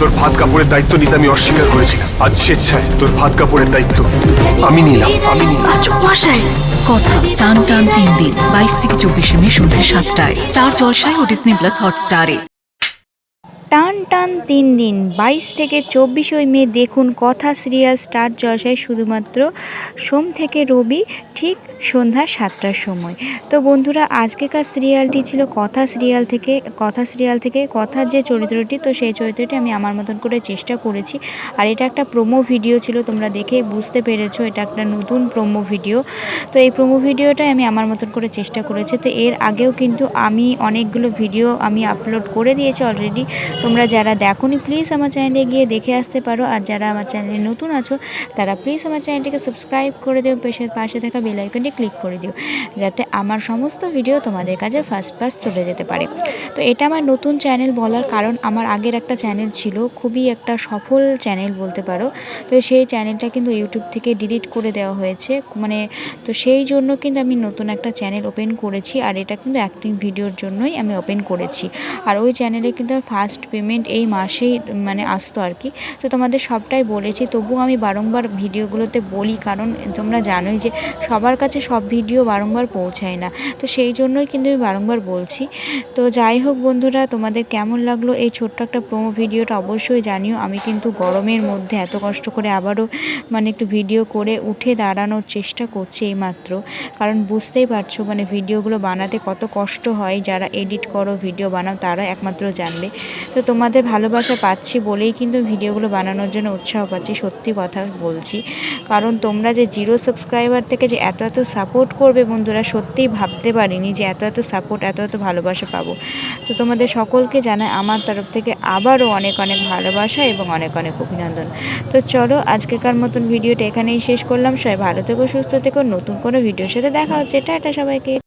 তোর ভাত কাপড়ের দায়িত্ব নিতে আমি অস্বীকার করেছিলাম। আজ স্বেচ্ছায় তোর ভাত কাপড়ের দায়িত্ব আমি নিলাম। কথা টান টান 3 দিন 22 থেকে 24 মে সন্ধ্যে 7টায় স্টার জলসায় ও ডিজনি প্লাস হটস্টারে। টান টান 3 দিন 22 থেকে 24 মে দেখুন কথা সিরিয়াল স্টার জলসায়, শুধুমাত্র সোম থেকে রবি ঠিক সন্ধ্যা 7টার সময়। তো বন্ধুরা, আজকেকার সিরিয়ালটি ছিল কথা সিরিয়াল থেকে কথার যে চরিত্রটি, তো সেই চরিত্রটি আমি আমার মতন করে চেষ্টা করেছি। আর এটা একটা প্রোমো ভিডিও ছিল, তোমরা দেখে বুঝতে পেরেছো এটা একটা নতুন প্রোমো ভিডিও। তো এই প্রোমো ভিডিওটাই আমি আমার মতন করে চেষ্টা করেছি। তো এর আগেও কিন্তু আমি অনেকগুলো ভিডিও আমি আপলোড করে দিয়েছি অলরেডি। তোমরা যারা দেখোনি প্লিজ আমার চ্যানেলে গিয়ে দেখে আসতে পারো। আর যারা আমার চ্যানেলে নতুন আছো তারা প্লিজ আমার চ্যানেলটিকে সাবস্ক্রাইব করে দিও, পাশে থাকা বেল আইকনটি ক্লিক করে দিও, যাতে আমার সমস্ত ভিডিও তোমাদের কাছে ফার্স্ট চলে যেতে পারে। তো এটা আমার নতুন চ্যানেল বলার কারণ, আমার আগের একটা চ্যানেল ছিল, খুবই একটা সফল চ্যানেল বলতে পারো। তো সেই চ্যানেলটা কিন্তু ইউটিউব থেকে ডিলিট করে দেওয়া হয়েছে, তো সেই জন্য কিন্তু আমি নতুন একটা চ্যানেল ওপেন করেছি। আর এটা কিন্তু অ্যাক্টিং ভিডিওর জন্যই আমি ওপেন করেছি। আর ওই চ্যানেলে কিন্তু ফার্স্ট পেমেন্ট এই মাসেই আসতো আর কি। তো তোমাদের সবটাই বলেছি, তবুও আমি বারংবার ভিডিওগুলোতে বলি, কারণ তোমরা জানোই যে সবার কাছে সব ভিডিও বারংবার পৌঁছায় না। তো সেই জন্যই কিন্তু আমি বারংবার বলছি। তো যাই হোক বন্ধুরা, তোমাদের কেমন লাগলো এই ছোট্ট একটা প্রোমো ভিডিওটা অবশ্যই জানিও। আমি কিন্তু গরমের মধ্যে এত কষ্ট করে আবারও একটু ভিডিও করে উঠে দাঁড়ানোর চেষ্টা করছি এইমাত্র, কারণ বুঝতেই পারছো ভিডিওগুলো বানাতে কত কষ্ট হয়। যারা এডিট করো ভিডিও বানাও তারা একমাত্র জানবে। তো তোমাদের ভালোবাসা পাচ্ছি বলেই কিন্তু ভিডিওগুলো বানানোর জন্য উৎসাহ পাচ্ছি, সত্যি কথা বলছি। কারণ তোমরা যে 0 সাবস্ক্রাইবার থেকে যে এত সাপোর্ট করবে বন্ধুরা, সত্যিই ভাবতে পারিনি যে এত সাপোর্ট, এত ভালোবাসা পাবো। তো তোমাদের সকলকে জানাই আমার তরফ থেকে আবারও অনেক ভালোবাসা এবং অনেক অভিনন্দন। তো চলো, আজকেকার মতন ভিডিওটা এখানেই শেষ করলাম। সবাই ভালো থেকো, সুস্থ থেকো, নতুন কোনো ভিডিওর সাথে দেখা হচ্ছে। টাটা সবাইকে।